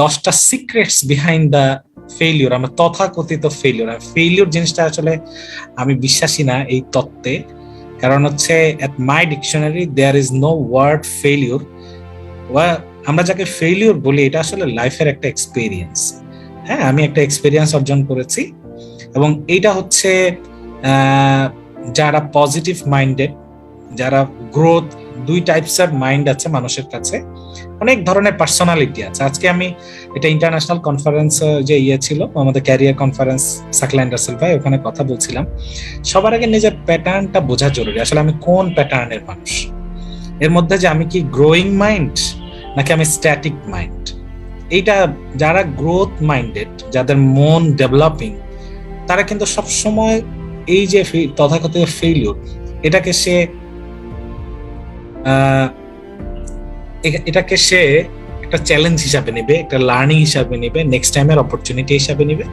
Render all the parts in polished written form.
10টা secrets behind the failure, আমরা তথাকথিত ফেইলিউর জিনিসটা আসলে আমি বিশ্বাসী না এই তত্ত্বে। কারণ হচ্ছে at my dictionary there is no word failure. আমরা যাকে ফেইলিউর বলি এটা আসলে লাইফের একটা এক্সপেরিয়েন্স। হ্যাঁ, আমি একটা এক্সপেরিয়েন্স অর্জন করেছি, এবং এইটা হচ্ছে যারা পজিটিভ মাইন্ডেড, যারা গ্রোথ, দুই টাইপসের মাইন্ড আছে মানুষের কাছে, অনেক ধরনের পার্সোনালিটি আছে। আজকে আমি এটা ইন্টারন্যাশনাল কনফারেন্স যে ছিল আমাদের ক্যারিয়ার কনফারেন্স, সাকলাইন রাসেল ভাই, ওখানে কথা বলছিলাম। সবার আগে নিজের প্যাটার্নটা বোঝা জরুরি, আসলে আমি কোন প্যাটার্নের মানুষ, এর মধ্যে যে আমি কি গ্রোয়িং মাইন্ড নাকি আমি স্ট্যাটিক মাইন্ড। এইটা যারা গ্রোথ মাইন্ডেড, যাদের মন ডেভেলপিং, তারা কিন্তু সবসময় এই যে তথাকথিত ফেইলিউর এটাকে সে একটা চ্যালেঞ্জ হিসাবে নেবে, একটা লার্নিং হিসাবে নেবে, নেক্সট টাইমের অপরচুনিটি হিসাবে নেবে।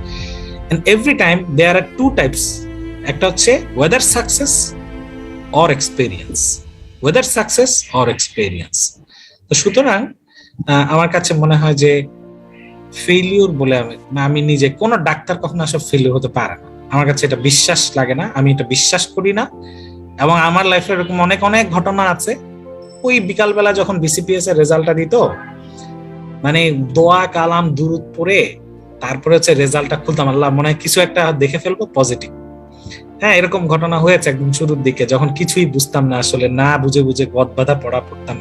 And every time there are two types, একটা হচ্ছে whether success or experience, whether success or experience. তো সুতরাং আমার কাছে মনে হয় যে ফেইলিউর বলে আমি নিজে, কোনো ডাক্তার কখনো আসলে ফেইলিউর হতে পারে না, আমার কাছে এটা বিশ্বাস লাগে না, আমি এটা বিশ্বাস করি না। এবং আমার লাইফে এরকম অনেক অনেক ঘটনা আছে। ওই বিকালবেলা যখন বিসিপিএস এর রেজাল্টটা দিত, মানে দোয়া কালাম দুরুদ পড়ে তারপরে হচ্ছে রেজাল্টটা খুলতাম, আল্লাহ মনে হয় কিছু একটা দেখে ফেলবো পজিটিভ। হ্যাঁ, এরকম ঘটনা হয়েছে একদম শুরুর দিকে, যখন কিছুই বুঝতাম না, আসলে না বুঝে বুঝে গদবাঁধা পড়া পড়তাম।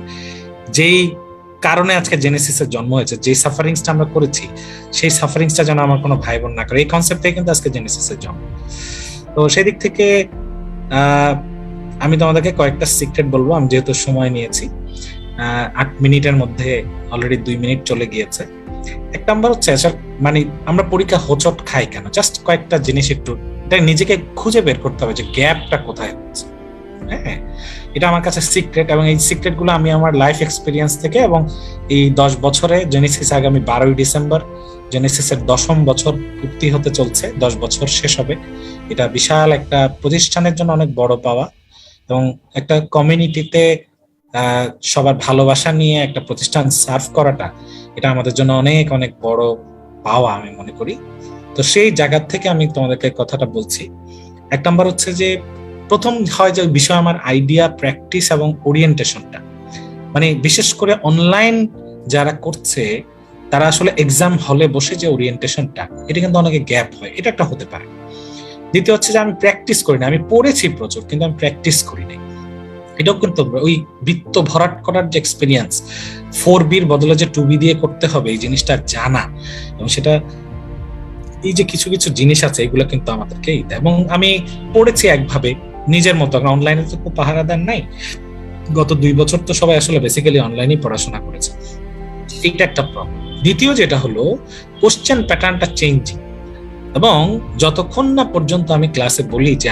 যেই কারণে আজকে জেনেসিসের জন্ম হয়েছে, যে সাফারিংসটা আমরা করেছি, সেই সাফারিংসটা যেন আমার কোনো ভাই বোন না করে, এই কনসেপ্ট থেকে কিন্তু আজকে জেনেসিসের জন্ম। তো সেই দিক থেকে আমি তোমাদেরকে কয়েকটা সিক্রেট বলবো, আমি যেহেতু সময় নিয়েছি, 8 মিনিটের মধ্যে অলরেডি 2 মিনিট চলে গিয়েছে। এক নাম্বার হচ্ছে, মানে আমরা পরীক্ষা হোঁচট খাই কেন, জাস্ট কয়েকটা জিনিস একটু নিজেকে খুঁজে বের করতে হবে যে গ্যাপটা কোথায় হচ্ছে। হ্যাঁ, এটা আমার কাছে সিক্রেট, এবং এই সিক্রেট গুলো আমি আমার লাইফ এক্সপিরিয়েন্স থেকে, এবং এই 10 বছরে জেনেসিস, আগামী 12ই ডিসেম্বর জেনেসিসের 10ম বছর পূর্তি হতে চলছে, 10 বছর শেষ হবে। এটা বিশাল একটা প্রতিষ্ঠানের জন্য অনেক বড় পাওয়া, এবং একটা কমিউনিটিতে সবার ভালোবাসা নিয়ে একটা প্রতিষ্ঠান সার্ভ করাটা, এটা আমাদের জন্য অনেক অনেক বড় পাওয়া আমি মনে করি। তো সেই জায়গা থেকে আমি তোমাদেরকে কথাটা বলছি। এক নাম্বার হচ্ছে যে, প্রথম হয় যে বিষয় আমার আইডিয়া, প্র্যাকটিস এবং ওরিয়েন্টেশনটা, মানে বিশেষ করে অনলাইন যারা করছে তারা আসলে এক্সাম হলে বসে যে ওরিয়েন্টেশনটা, এটা কিন্তু অনেকে গ্যাপ হয়, এটা একটা হতে পারে। দ্বিতীয় হচ্ছে যে আমি প্র্যাকটিস করি না, আমি পড়েছি প্রচুর কিন্তু আমি প্র্যাকটিস করি নাই, এটাও কিন্তু ওই বৃত্ত ভরাট করার যে এক্সপিরিয়েন্স, 4B বদলে যে 2B দিয়ে করতে হবে, এই জিনিসটা জানা, এবং সেটা এই যে কিছু কিছু জিনিস আছে এগুলো কিন্তু আমাদেরকে, এবং আমি পড়েছি একভাবে নিজের মতো, অনলাইনে তো খুব পাহারাদার নাই, গত 2 বছর তো সবাই আসলে বেসিক্যালি অনলাইনেই পড়াশোনা করেছে, এটা একটা প্রবলেম। দ্বিতীয় যেটা হলো কোশ্চেন প্যাটার্নটা চেঞ্জিং, এবং যতক্ষণ না পর্যন্ত আমি ক্লাসে বলি যে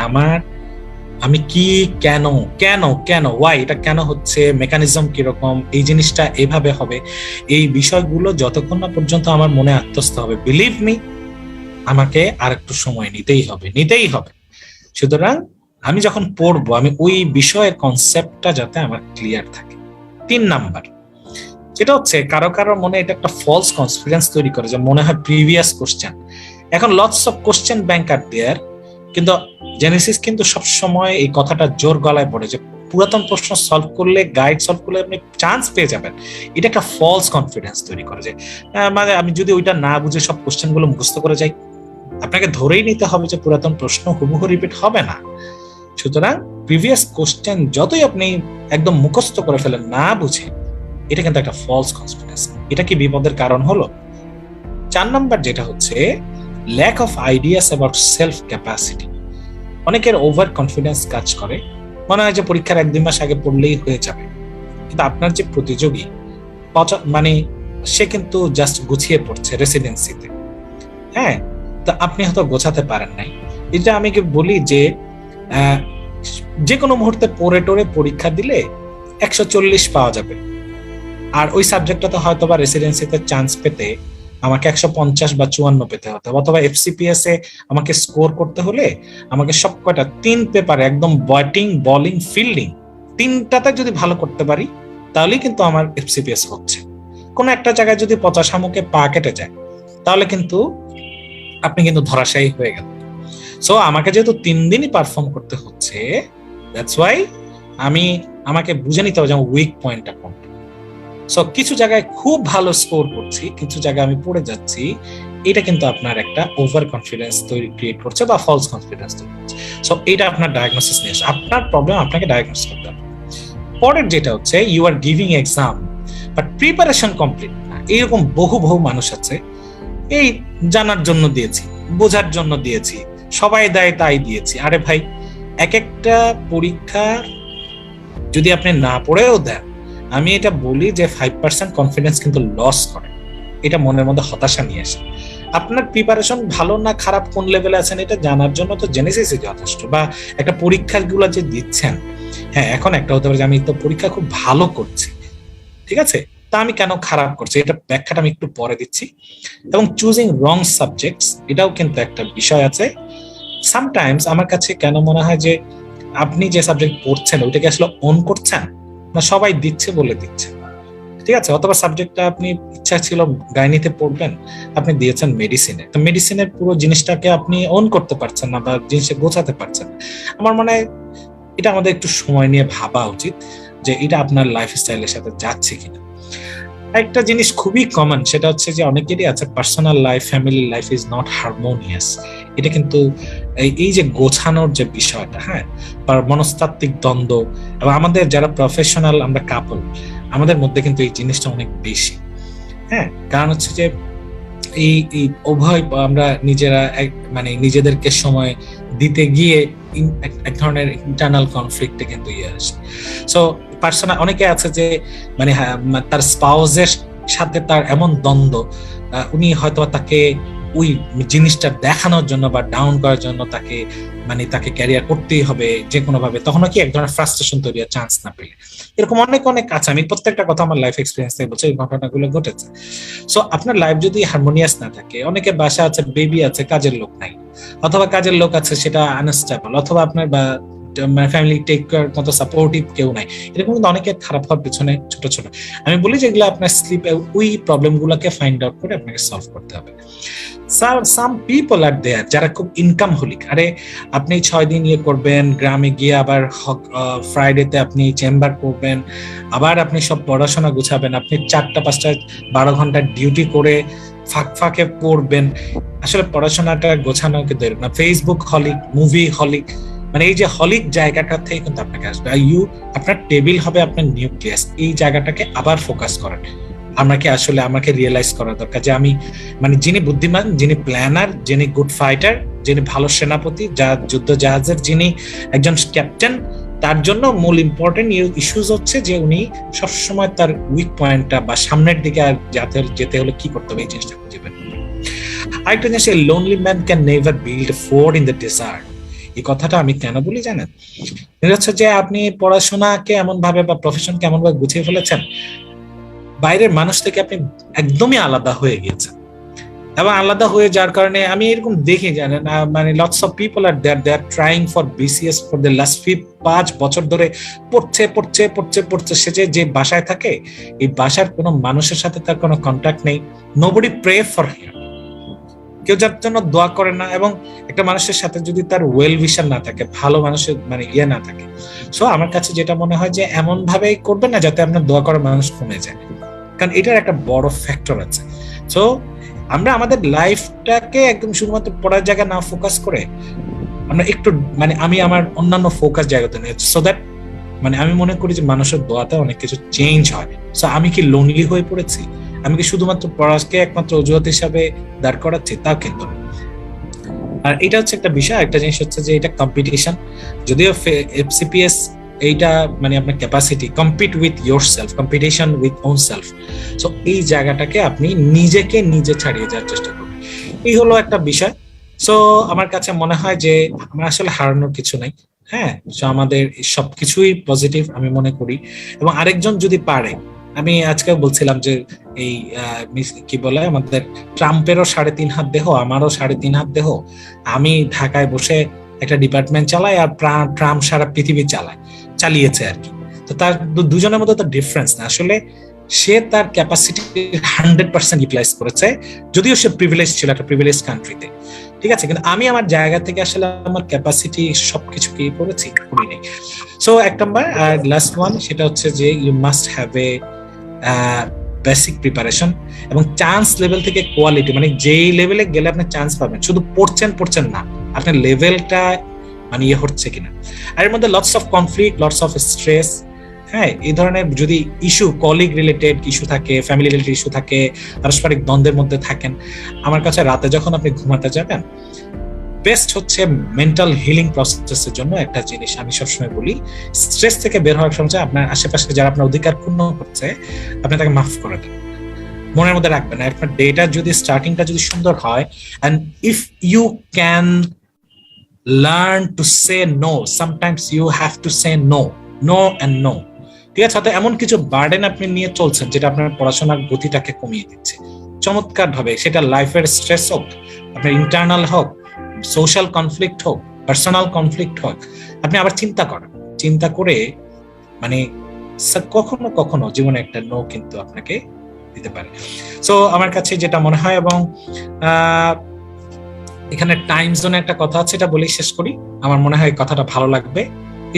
আমি কি, কেন কেন কেন ওয়াই, এটা কেন হচ্ছে, মেকানিজম কিরকম, এই জিনিসটা এভাবে হবে, এই বিষয়গুলো যতক্ষণ না পর্যন্ত আমার মনে আত্মস্থ হবে, বিলিভ মি, আমাকে আর একটু সময় নিতেই হবে। সুতরাং আমি যখন পড়বো, আমি ওই বিষয়ের কনসেপ্টটা যাতে আমার ক্লিয়ার থাকে। 3 নাম্বার যেটা হচ্ছে, কারো কারো মনে এটা একটা ফলস কনফিডেন্স তৈরি করে যে মনে হয় প্রিভিয়াস কোশ্চেন, এখন লটস অফ কোশ্চেন ব্যাংক আর দেয়ার, কিন্তু জেনেসিস কিন্তু সবসময় এই কথাটা জোর গলায় পড়ে যে পুরাতন প্রশ্ন সলভ করলে, গাইড সলভ করলে আপনি চান্স পেয়ে যাবেন। এটা একটা ফলস কনফিডেন্স তৈরি করে যে মানে আমি যদি ওইটা না বুঝে সব কোশ্চেন গুলো মুখস্থ করে যাই, আপনাকে ধরেই নিতে হবে যে পুরাতন প্রশ্ন হুবহু রিপিট হবে না। সুতরাং প্রিভিয়াস কোশ্চেন যতই আপনি একদম মুখস্থ করে ফেলেন না বুঝে, এটা কিন্তু একটা ফলস কনফিডেন্স। এটা কি বিপদের কারণ হলো? 4 নাম্বার যেটা হচ্ছে, lack of ideas about self capacity. অনেকের ওভার কনফিডেন্স কাজ করে, মনে হয় যে পরীক্ষার 1-2 মাস আগে পড়লেই হয়ে যাবে, কিন্তু আপনার যে প্রতিযোগী, মানে সে কিন্তু জাস্ট গুছিয়ে পড়ছে রেসিডেন্সিতে। হ্যাঁ, তো আপনি হয়তো গোছাতে পারেন নাই। এটা আমি বলি যে যে কোনো মুহূর্তে পড়ে টোরে পরীক্ষা দিলে 140 পাওয়া যাবে, আর ওই সাবজেক্টটাতে হয়তো বা রেসিডেন্সিতে চান্স পেতে আমাকে 150 বা 54 পেতে হতো, অথবা এফসিপিএস এ আমাকে স্কোর করতে হলে আমাকে সব কয়টা 3 পেপারে একদম ব্যাটিং, বোলিং, ফিল্ডিং 3টাতে যদি ভালো করতে পারি, তাহলেই কিন্তু আমার এফসিপিএস হচ্ছে। কোনো একটা জায়গায় যদি পচা শামুকে পা কেটে যায় তাহলে কিন্তু আপনি কিন্তু ধরাশায়ী হয়ে গেলেন। সো আমাকে যেহেতু 3 দিনই পারফর্ম করতে হচ্ছে, দ্যাটস ওয়াই আমাকে বুঝে নিতে হবে যে আমার উইক পয়েন্টটা কোনটা। সো কিছু জায়গায় খুব ভালো স্কোর করছি, কিছু জায়গায় আমি পড়ে যাচ্ছি, এটা কিন্তু আপনার একটা ওভার কনফিডেন্স ক্রিয়েট করছে বা ফলস কনফিডেন্স তৈরি করছে। সো এটা আপনার ডায়াগনোসিস নিয়ে আসে, আপনার প্রবলেম আপনাকে ডায়াগনোস করতে হবে। পরের যেটা হচ্ছে you are giving exam but preparation complete না। এইরকম বহু মানুষ আছে, এই জানার জন্য দিয়েছি, বোঝার জন্য দিয়েছি, সবাই দেয় তাই দিয়েছি। আরে ভাই, এক একটা পরীক্ষা যদি আপনি না পড়েও দেন, আমি এটা বলি যে 5% কনফিডেন্স কিন্তু লস করে, এটা মনের মধ্যে হতাশা নিয়ে আসে। আপনার প্রিপারেশন ভালো না খারাপ, কোন লেভেলে আছেন এটা জানার জন্য তো জেনেসিসই যথেষ্ট। বা একটা পরীক্ষাগুলো যে দিচ্ছেন, হ্যাঁ এখন একটা হতে পারে যে আমি তো পরীক্ষা খুব ভালো করছি, ঠিক আছে, তা আমি কেন খারাপ করছি, এটা ব্যাখ্যাটা আমি একটু পরে দিচ্ছি। এবং চুজিং রং সাবজেক্টস, এটাও কিন্তু একটা বিষয় আছে। সামটাইমস আমার কাছে কেন মনে হয় যে আপনি যে সাবজেক্ট পড়ছেন ওইটাকে আসলে অন করছেন না সবাই দিচ্ছে বলে দিচ্ছে, ঠিক আছে। অথবা সাবজেক্টটা আপনি ইচ্ছা ছিল গাইনিতে পড়বেন, আপনি দিয়েছেন মেডিসিনে, তো মেডিসিনের পুরো জিনিসটাকে আপনি অন করতে পারছেন না বা জিনিসটা গোছাতে পারছেন না। আমার মনে হয় এটা আমাদের একটু সময় নিয়ে ভাবা উচিত যে এটা আপনার লাইফস্টাইলের সাথে যাচ্ছে কিনা। একটা জিনিস খুবই কমন, সেটা হচ্ছে যে অনেকেরই আছে personal life, family life is not harmonious. এটা কিন্তু এই যে গোছানোর যে বিষয়টা, হ্যাঁ, মনস্তাত্ত্বিক দ্বন্দ্ব, এবং আমাদের যারা প্রফেশনাল আমরা কাপল, আমাদের মধ্যে কিন্তু এই জিনিসটা অনেক বেশি। হ্যাঁ, কারণ হচ্ছে যে এই উভয় আমরা নিজেরা মানে নিজেদেরকে সময় দিতে গিয়ে এক ধরনের ইন্টারনাল কনফ্লিক্টে কিন্তু আসে। সো পার্সোনাল অনেকে আছে যে মানে তার স্পাউসের সাথে তার এমন দ্বন্দ্ব, উনি হয়তো তাকে ওই জিনিসটা দেখানোর জন্য বা ডাউন করার জন্য তাকে ক্যারিয়ার করতেই হবে যে কোনো ভাবে, তখন কি এক ধরনের ফ্রাস্ট্রেশন তৈরি হয় চান্স না পেলে। এরকম অনেক আছে, আমি প্রত্যেকটা কথা আমার লাইফ এক্সপিরিয়েন্স থেকে বলছি, এই ঘটনাগুলো ঘটেছে। সো আপনার লাইফ যদি হারমোনিয়াস না থাকে, অনেকে বাসা আছে, বেবি আছে, কাজের লোক নাই, অথবা কাজের লোক আছে সেটা আনস্টেবল, অথবা আপনার বা ফ্যামিলি টেক কেয়ার মতো সাপোর্টিভ কেউ নাই, এরকম কিন্তু অনেকে খারাপ হওয়ার পিছনে ছোট আমি বলি যেগুলো আপনার স্লিপে ওই প্রবলেম গুলোকে ফাইন্ড আউট করে আপনাকে সলভ করতে হবে। সাম পিপল আর দেয়ার যারা খুব ইনকাম হলিক, আরে আপনি 6 দিন করবেন, গ্রামে গিয়ে আবার ফ্রাইডেতে আপনি চেম্বার করবেন, আবার আপনি সব পড়াশোনা গুছাবেন, আপনি 4টা 5টা 12 ঘন্টার ডিউটি করে ফাঁকে পড়বেন। আসলে পড়াশোনাটা গোছানো কিন্তু না, ফেসবুক হলিক, মুভি হলিক, মানে এই যে হলিক জায়গাটা থেকে কিন্তু আপনাকে আসবে। আপনার টেবিল হবে আপনার নিউক্লিয়াস, এই জায়গাটাকে আবার ফোকাস করেন। আমাকে রিয়েলাইজ করা দরকার যে আমি মানে যিনি বুদ্ধিমান, যিনি প্ল্যানার, যিনি গুড ফাইটার, যিনি ভালো সেনাপতি, যুদ্ধ জাহাজের যিনি একজন ক্যাপ্টেন, তার জন্য মূল ইম্পর্টেন্ট ইস্যুজ হচ্ছে যে উনি সবসময় তার উইক পয়েন্টটা বা সামনের দিকে আর যেতে হলে কি করতে হবে এই জিনিসটা খুঁজে বের করবেন। আরেকটা জিনিস, lonely man can never build a fort in the desert. এই কথাটা আমি কেন বলি জানেন? এটা হচ্ছে যে আপনি পড়াশোনাকে এমন ভাবে বা প্রফেশনকে এমন ভাবে গুছিয়ে ফেলেছেন, বাইরের মানুষ থেকে আপনি একদমই আলাদা হয়ে গিয়েছেন, এবং আলাদা হয়ে যাওয়ার কারণে আমি এরকম দেখি জানেন, মানে lots of people are they are trying for BCS for the last 5 বছর ধরে পড়ছে। সে যে বাসায় থাকে, এই বাসার কোনো মানুষের সাথে তার কোনো কন্ট্যাক্ট নেই, নোবডি প্রে ফর হিম, কেউ যার জন্য দোয়া করে না। এবং একটা মানুষের সাথে যদি তার ওয়েল উইশার না থাকে, ভালো মানুষের মানে না থাকে, সো আমার কাছে যেটা মনে হয় যে এমন ভাবে করবেন না যাতে আপনার দোয়া করার মানুষ কমে যায়, কারণ এটার একটা বড় ফ্যাক্টর আছে। সো আমরা আমাদের লাইফটাকে একদম শুধুমাত্র পড়ার জায়গা না ফোকাস করে আমরা একটু মানে আমি আমার অন্যান্য ফোকাস জায়গাতে নিয়ে, সো দ্যাট মানে আমি মনে করি যে মানুষের দোয়াতে অনেক কিছু চেঞ্জ হয়। সো আমি কি লোনলি হয়ে পড়েছি, আমি কি শুধুমাত্র পড়াকে একমাত্র অজুহাত হিসাবে দাঁড় করাচ্ছি, তা কিন্তু। আর এটা হচ্ছে একটা বিষয়। একটা জিনিস হচ্ছে যে এটা কম্পিটিশন, যদিও এফসিপিএস এইটা মানে আপনার capacity compete with your self, competition with on self. So এই জায়গাটাকে আপনি নিজে ছাড়িয়ে যাওয়ার চেষ্টা করবেন, এই হলো একটা বিষয়। সো আমার কাছে মনে হয় যে আমার আসলে হারানোর কিছু নাই, হ্যাঁ, আমাদের সবকিছুই পজিটিভ আমি মনে করি। এবং আরেকজন যদি পারে, আমি আজকে বলছিলাম যে এই কি বলে আমাদের ট্রাম্পেরও 3.5 হাত দেহ, আমারও 3.5 হাত দেহ, আমি ঢাকায় বসে একটা ডিপার্টমেন্ট চালাই আর ট্রাম্প সারা পৃথিবী চালিয়েছে আর কি। তো তার দুজনের মধ্যে তো ডিফারেন্স না, আসলে সে তার ক্যাপাসিটি 100% ইউটিলাইজ করেছে, যদিও সে প্রিভিলেজ ছিল একটা প্রিভিলেজ কান্ট্রিতে, ঠিক আছে, কিন্তু আমি আমার জায়গা থেকে আসলে আমার ক্যাপাসিটি সবকিছু কি করেছি, করিনি। সো এক নাম্বার। আর লাস্ট ওয়ান, সেটা হচ্ছে যে you must have a basic preparation, এবং চান্স লেভেল থেকে কোয়ালিটি, মানে যেই লেভেলে গেলে আপনি চান্স পাবেন, শুধু পড়ছেন না, আপনার লেভেলটা মানে ইয়ে হচ্ছে কিনা। আর এর মধ্যে lots of conflict, lots of stress, হ্যাঁ, এই ধরনের যদি ইস্যু, কলিগ রিলেটেড ইস্যু থাকে, ফ্যামিলি রিলেটেড ইস্যু থাকে, পারস্পরিক দ্বন্দ্বের মধ্যে থাকেন, আমার কাছে রাতে যখন আপনি ঘুমাতে যাবেন, বেস্ট হচ্ছে মেন্টাল হিলিং প্রসেসের জন্য একটা জিনিস আমি সবসময় বলি, স্ট্রেস থেকে বের হওয়ার সময় আপনার আশেপাশে যারা আপনার অধিকার পূর্ণ করছে, আপনি তাকে মাফ করে দেন, মনের মধ্যে রাখবেন। আপনার ডেটা যদি স্টার্টিংটা যদি সুন্দর হয়, and if you can learn to say no, sometimes you have to say no and no, ঠিক আছে। হয়তো এমন কিছু বার্ডেন আপনি নিয়ে চলছেন যেটা আপনার পড়াশোনার গতিটাকে কমিয়ে দিচ্ছে, চমৎকার ভাবে, সেটা লাইফের স্ট্রেস হোক, আপনার ইন্টারনাল হোক, সোশ্যাল কনফ্লিক্ট হোক, পার্সোনাল কনফ্লিক্ট হোক, আপনি আবার চিন্তা করে মানে কখনো কখনো জীবনে একটা নো কিন্তু আপনাকে দিতে পারে। সো আমার কাছে যেটা মনে হয়, এবং এখানে টাইম জোনে একটা কথা আছে, এটা বলেই শেষ করি, আমার মনে হয় কথাটা ভালো লাগবে।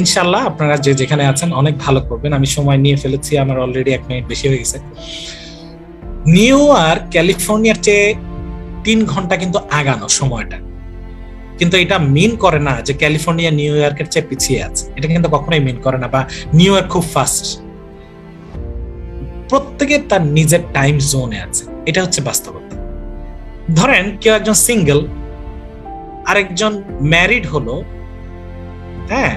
ইনশাল্লাহ আপনারা যে যেখানে আছেন অনেক ভালো করবেন, আমি সময় নিয়ে ফেলেছি, আমার অলরেডি 1 মিনিট বেশি হয়ে গেছে। নিউ ইয়র্ক ক্যালিফোর্নিয়ার চেয়ে 3 ঘন্টা কিন্তু আগানো সময়টা, কিন্তু এটা মিন করে না যে ক্যালিফোর্নিয়া নিউ ইয়র্কের চেয়ে পিছিয়ে আছে, এটা কিন্তু কখনোই মিন করে না, বা নিউ ইয়র্ক খুব ফাস্ট। প্রত্যেকে তার নিজের টাইম জোনে আছে, এটা হচ্ছে বাস্তবতা। ধরেন কেউ একজন সিঙ্গেল, আরেকজন ম্যারিড হলো, হ্যাঁ,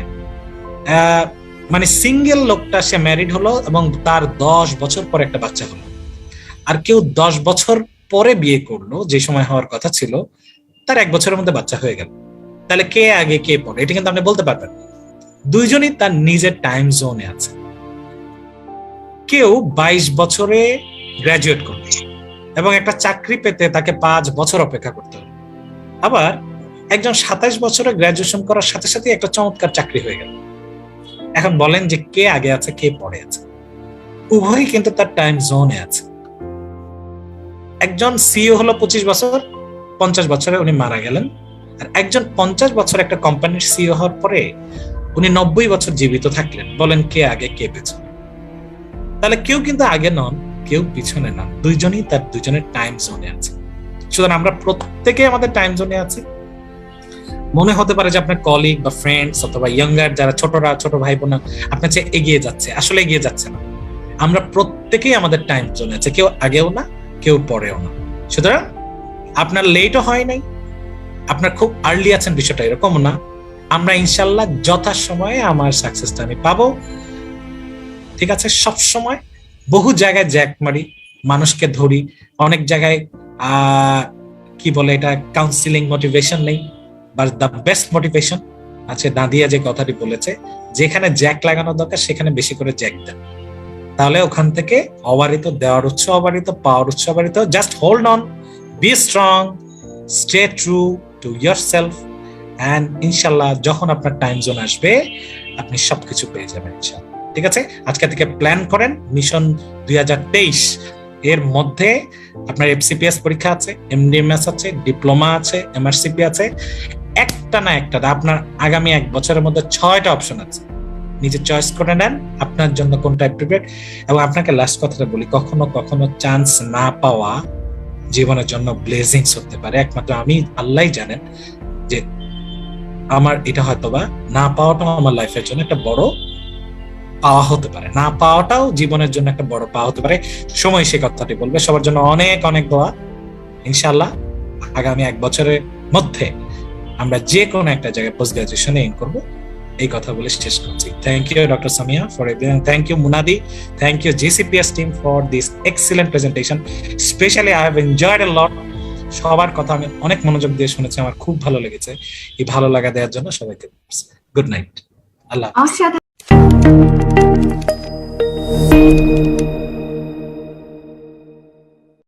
মানে সিঙ্গেল লোকটা সে ম্যারিড হলো এবং তার 10 বছর পরে একটা বাচ্চা হলো, আর কেউ 10 বছর পরে বিয়ে করলো, যে সময় হওয়ার কথা ছিল, তার 1 বছরের মধ্যে বাচ্চা হয়ে গেল। তাহলে কে আগে কে পরে, এটা কিন্তু আপনি বলতে পারবেন। দুইজনই তার নিজের টাইম জোনে আছে। কেউ 22 বছরে গ্রাজুয়েট করলো এবং একটা চাকরি পেতে তাকে 5 বছর অপেক্ষা করতে হবে, আবার একজন 27 বছরে গ্রাজুয়েশন করার সাথে সাথে একটা চমৎকার চাকরি হয়ে গেল। এখন বলেন যে কে আগে আছে কে পরে আছে? উভয়ই কিন্তু তার টাইম জোনে আছে। একজন সিইও হলো 25 বছর, 50 বছরে উনি মারা গেলেন, আর একজন 50 বছর একটা কোম্পানির সিইও হওয়ার পরে উনি 90 বছর জীবিত থাকলেন। বলেন কে আগে কে পেছনে? তাহলে কেউ কিন্তু আগে নন, কেউ পিছনে নন, দুইজনই তার দুইজনের টাইম জোনে আছে। সুতরাং আমরা প্রত্যেকে আমাদের টাইম জোনে আছি। মনে হতে পারে যে আপনার কলিগ বা ফ্রেন্ডস অথবা ইয়াঙ্গার যারা ছোট ভাই বোন আপনার চেয়ে এগিয়ে যাচ্ছে, আসলে এগিয়ে যাচ্ছে না। আমরা প্রত্যেকেই আমাদের টাইম জোনে আছে, কেউ আগেও না কেউ পরেও না। সুতরাং আপনার লেটও হয় নাই, আপনার খুব আর্লি আছেন, বিষয়টা এরকম না। আমরা ইনশাল্লাহ যথাসময়ে আমার সাকসেসটা আমি পাবো, ঠিক আছে। সব সময় বহু জায়গায় জ্যাক মারি, মানুষকে ধরি, অনেক জায়গায় কি বলে এটা, কাউন্সিলিং মোটিভেশন নেই, বা দ্য বেস্ট মোটিভেশন আছে দাদিয়া যে কথাটি বলেছে, যেখানে জ্যাক লাগানো দরকার সেখানে বেশি করে জ্যাক দেন, তাহলে ওখান থেকে অবারিত, দেওয়ার উৎস অবারিত, পাওয়ার উৎস অবারিত। Just hold on, be strong, stay true to yourself, and ইনশাল্লাহ যখন আপনার টাইম জোন আসবে আপনি সবকিছু পেয়ে যাবেন ইনশাল্লাহ। ঠিক আছে, আজকে থেকে প্ল্যান করেন মিশন 2023 এর মধ্যে আপনার এফসিপিএস পরীক্ষা আছে, এমডিএমএস আছে, ডিপ্লোমা আছে, এমআরসিপি আছে, একটা না একটা আপনার আগামী 1 বছরের মধ্যে 6টা অপশন আছে। নিজে চয়েস করে নেন আপনার জন্য কোনটা অ্যাপ্রোপ্রিয়েট। এবং আপনাকে লাস্ট কথাটা বলি, কখনো কখনো চান্স না পাওয়া জীবনের জন্য ব্লেসিংস হতে পারে। একমাত্র আমি আল্লাহই জানেন যে আমার এটা হয়তোবা না পাওয়াটাও আমার লাইফের জন্য একটা বড় পাওয়া হতে পারে, না পাওয়াটাও জীবনের জন্য একটা বড় পাওয়া হতে পারে। সময় সে কথাটি বলবে। সবার জন্য অনেক অনেক দোয়া। ইনশাআল্লাহ আগামী 1 বছরের মধ্যে আমরা যে কোনো একটা জায়গায় পোস্ট গ্রাজুয়েশনে এম করবো, এই কথা বলে শেষ করছি। Thank you doctor Samia for everything. Thank you Munadi, thank you GCPS team for this excellent presentation. Specially I have enjoyed a lot. সবার কথা আমি অনেক মনোযোগ দিয়ে শুনেছি, আমার খুব ভালো লেগেছে। এই ভালো লাগা দেওয়ার জন্য সবাইকে গুড নাইট, আল্লাহ।